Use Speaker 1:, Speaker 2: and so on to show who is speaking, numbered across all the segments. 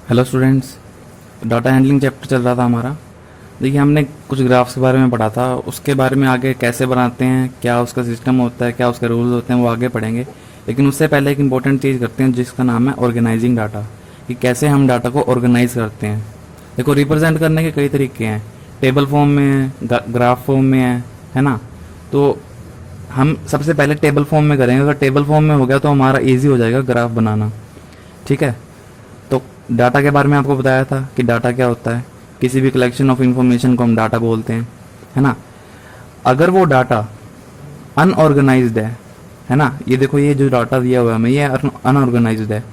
Speaker 1: Hello students, data handling chapter चल रहा था हमारा। देखिए, हमने कुछ ग्राफ्स के बारे में पढ़ा था, उसके बारे में आगे कैसे बनाते हैं, क्या उसका सिस्टम होता है, क्या उसके रूल्स होते हैं, वो आगे पढ़ेंगे। लेकिन उससे पहले एक इंपॉर्टेंट चीज़ करते हैं जिसका नाम है ऑर्गेनाइजिंग डाटा, कि कैसे हम डाटा को ऑर्गेनाइज करते हैं। देखो, रिप्रेजेंट करने के कई तरीके हैं। टेबल फॉर्म में है, ग्राफ फॉर्म में है ना। तो हम सबसे पहले टेबल फॉर्म में करेंगे। अगर टेबल फॉर्म में हो गया तो हमारा ईजी हो जाएगा ग्राफ बनाना। ठीक है। तो डाटा के बारे में आपको बताया था कि डाटा क्या होता है। किसी भी कलेक्शन ऑफ इंफॉर्मेशन को हम डाटा बोलते हैं, है ना। अगर वो डाटा अनऑर्गेनाइज्ड है ना। ये देखो, ये जो डाटा दिया हुआ है हमें, ये अनऑर्गेनाइज्ड है।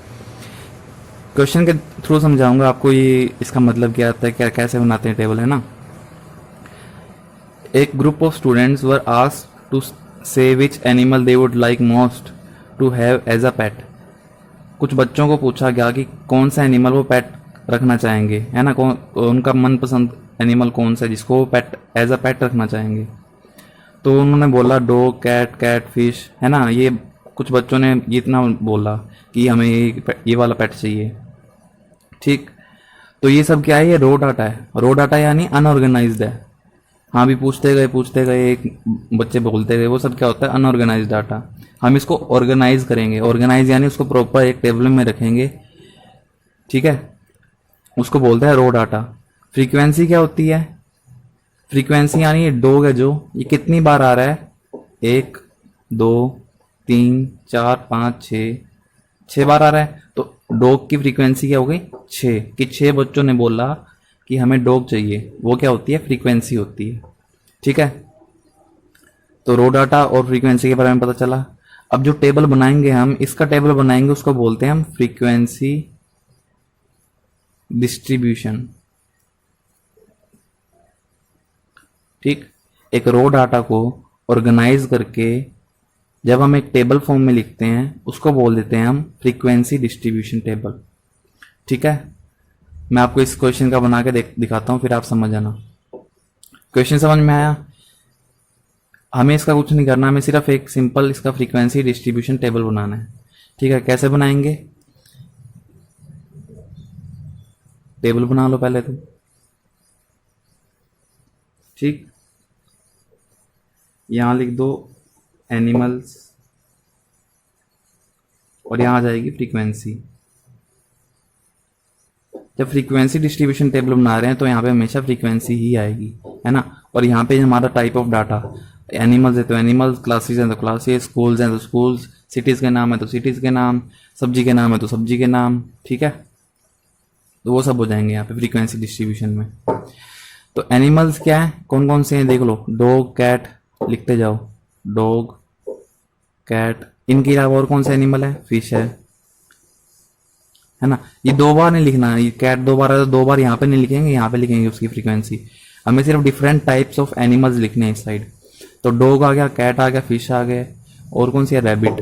Speaker 1: क्वेश्चन के थ्रू समझाऊंगा आपको ये इसका मतलब क्या आता है, क्या कैसे बनाते हैं टेबल, है ना। एक group of students were asked to say which animal they would like most to have as a pet. कुछ बच्चों को पूछा गया कि कौन सा एनिमल वो पेट रखना चाहेंगे, है ना। कौन उनका मनपसंद एनिमल कौन सा है जिसको वो पेट एज अ पेट रखना चाहेंगे। तो उन्होंने बोला डॉग, कैट, फिश, है ना। ये कुछ बच्चों ने ये इतना बोला कि हमें ये वाला पेट चाहिए। ठीक। तो ये सब क्या है, ये रो डाटा है। रो डाटा यानी अनऑर्गेनाइज्ड है। हाँ, भी पूछते गए, एक बच्चे बोलते गए, वो सब क्या होता है, अनऑर्गेनाइज डाटा। हम इसको ऑर्गेनाइज करेंगे। ऑर्गेनाइज यानी उसको प्रॉपर एक टेबल में रखेंगे। ठीक है। उसको बोलते हैं रो डाटा। फ्रीक्वेंसी क्या होती है? फ्रीक्वेंसी यानी ये डॉग है जो, ये कितनी बार आ रहा है, 1, 2, 3, 4, 5, 6, 6 बार आ रहा है। तो डॉग की फ्रीक्वेंसी क्या हो गई, 6। कि 6 बच्चों ने बोला कि हमें डॉग चाहिए, वो क्या होती है, फ्रीक्वेंसी होती है। ठीक है। तो रो डाटा और फ्रीक्वेंसी के बारे में पता चला। अब जो टेबल बनाएंगे हम, इसका टेबल बनाएंगे, उसको बोलते हैं हम फ्रीक्वेंसी डिस्ट्रीब्यूशन। ठीक। एक रो डाटा को ऑर्गेनाइज करके जब हम एक टेबल फॉर्म में लिखते हैं, उसको बोल देते हैं हम फ्रीक्वेंसी डिस्ट्रीब्यूशन टेबल। ठीक है। मैं आपको इस क्वेश्चन का बना के दिखाता हूं, फिर आप समझ जाना। क्वेश्चन समझ में आया? हमें इसका कुछ नहीं करना, हमें सिर्फ एक सिंपल इसका फ्रीक्वेंसी डिस्ट्रीब्यूशन टेबल बनाना है। ठीक है। कैसे बनाएंगे? टेबल बना लो पहले तो। ठीक। यहां लिख दो एनिमल्स और यहां आ जाएगी फ्रीक्वेंसी। जब फ्रीक्वेंसी डिस्ट्रीब्यूशन टेबल बना रहे हैं तो यहाँ पे हमेशा फ्रीक्वेंसी ही आएगी, है ना। और यहाँ पे हमारा टाइप ऑफ डाटा, एनिमल्स है तो एनिमल्स, क्लासेस हैं तो क्लासेस, स्कूल्स हैं तो स्कूल्स, सिटीज़ के नाम है तो सिटीज़ के नाम, सब्जी के नाम है तो सब्जी के नाम। ठीक है। तो वो सब हो जाएंगे यहाँ पे फ्रीक्वेंसी डिस्ट्रीब्यूशन में। तो एनिमल्स क्या है, कौन कौन से हैं देख लो। डॉग, कैट, लिखते जाओ। डॉग, कैट, इनके अलावा और कौन सा एनिमल है, फिश है ना। ये 2 बार नहीं लिखना है, ये कैट 2 बार है तो 2 बार यहाँ पे नहीं लिखेंगे, यहाँ पे लिखेंगे उसकी फ्रीक्वेंसी। हमें सिर्फ डिफरेंट टाइप्स ऑफ एनिमल्स लिखने हैं इस साइड। तो डॉग आ गया, कैट आ गया, फिश आ गए, और कौन सी है, रैबिट,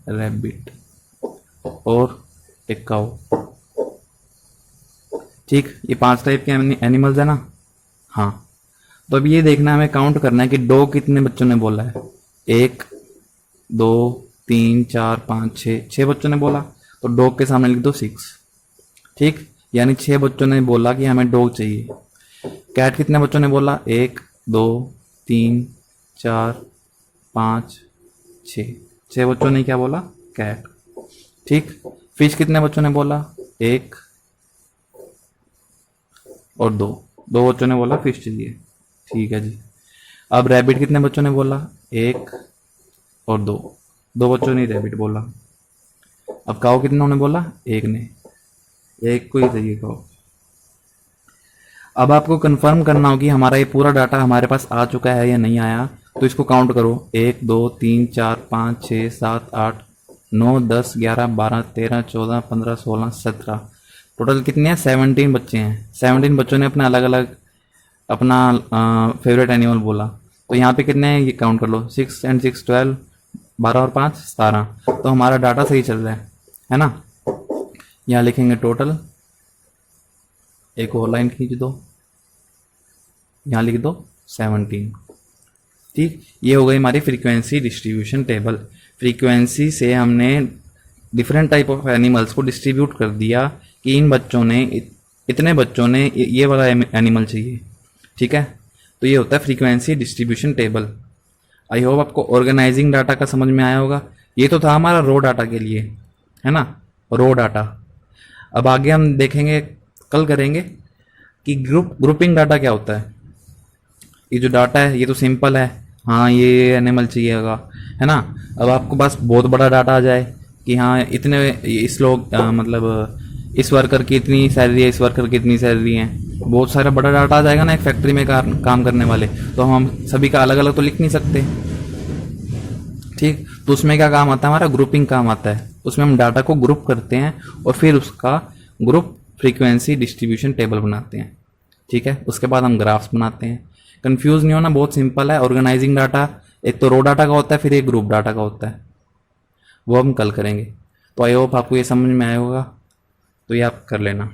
Speaker 1: रैबिट, और एक काऊ। ठीक। ये 5 टाइप के एनिमल्स है ना। हाँ। तो अब ये देखना है, हमें काउंट करना है कि डॉग कितने बच्चों ने बोला है। 1, 2, 3, 4, 5, 6, 6 बच्चों ने बोला। तो डॉग के सामने लिख दो 6। ठीक। यानी 6 बच्चों ने बोला कि हमें डॉग चाहिए। कैट कितने बच्चों ने बोला, 1, 2, 3, 4, 5, 6, 6 बच्चों ने क्या बोला, कैट। ठीक। फिश कितने बच्चों ने बोला, 1 और 2, 2 बच्चों ने बोला फिश चाहिए। ठीक है जी। अब रैबिट कितने बच्चों ने बोला, 1 और 2, 2 बच्चों ने रैबिट बोला। अब काऊ कितनों ने बोला, 1 ने, 1 को ही चाहिए काऊ। अब आपको कंफर्म करना हो कि हमारा ये पूरा डाटा हमारे पास आ चुका है या नहीं आया। तो इसको काउंट करो, 1, 2, 3, 4, 5, 6, 7, 8, 9, 10, 11, 12, 13, 14, 15, 16, टोटल कितने हैं, 17 बच्चे हैं। 17 बच्चों ने अपना अलग अलग अपना फेवरेट एनिमल बोला। तो यहाँ पे कितने हैं ये काउंट कर लो, 6 एंड 6 12, 12 और 5 17। तो हमारा डाटा सही चल रहा है ना। यहाँ लिखेंगे टोटल, एक और लाइन खींच दो, यहाँ लिख दो 17। ठीक। ये हो गई हमारी फ्रीक्वेंसी डिस्ट्रीब्यूशन टेबल। फ्रीक्वेंसी से हमने डिफरेंट टाइप ऑफ एनिमल्स को डिस्ट्रीब्यूट कर दिया कि इन बच्चों ने इतने बच्चों ने ये वाला एनिमल चाहिए, ठीक है। तो ये होता है frequency distribution table. I hope आपको ऑर्गेनाइजिंग डाटा का समझ में आया होगा। ये तो था हमारा रो डाटा के लिए, है ना, रो डाटा। अब आगे हम देखेंगे, कल करेंगे कि ग्रुपिंग डाटा क्या होता है। ये जो डाटा है ये तो सिंपल है, हाँ ये एनिमल चाहिए होगा, है ना। अब आपको पास बहुत बड़ा डाटा आ जाए कि हाँ इतने इस लोग मतलब इस वर्कर की इतनी सैलरी है, इस वर्कर की इतनी सैलरी है, बहुत सारा बड़ा डाटा आ जाएगा ना एक फैक्ट्री में काम करने वाले, तो हम सभी का अलग अलग तो लिख नहीं सकते, ठीक। तो उसमें क्या काम आता है हमारा, ग्रुपिंग काम आता है। उसमें हम डाटा को ग्रुप करते हैं और फिर उसका ग्रुप फ्रीक्वेंसी डिस्ट्रीब्यूशन टेबल बनाते हैं, ठीक है। उसके बाद हम ग्राफ्स बनाते हैं। कंफ्यूज नहीं होना, बहुत सिंपल है। ऑर्गेनाइजिंग डाटा एक तो रो डाटा का होता है, फिर एक ग्रुप डाटा का होता है, वो हम कल करेंगे। तो आई होप आपको ये समझ में आया होगा, तो ये आप कर लेना।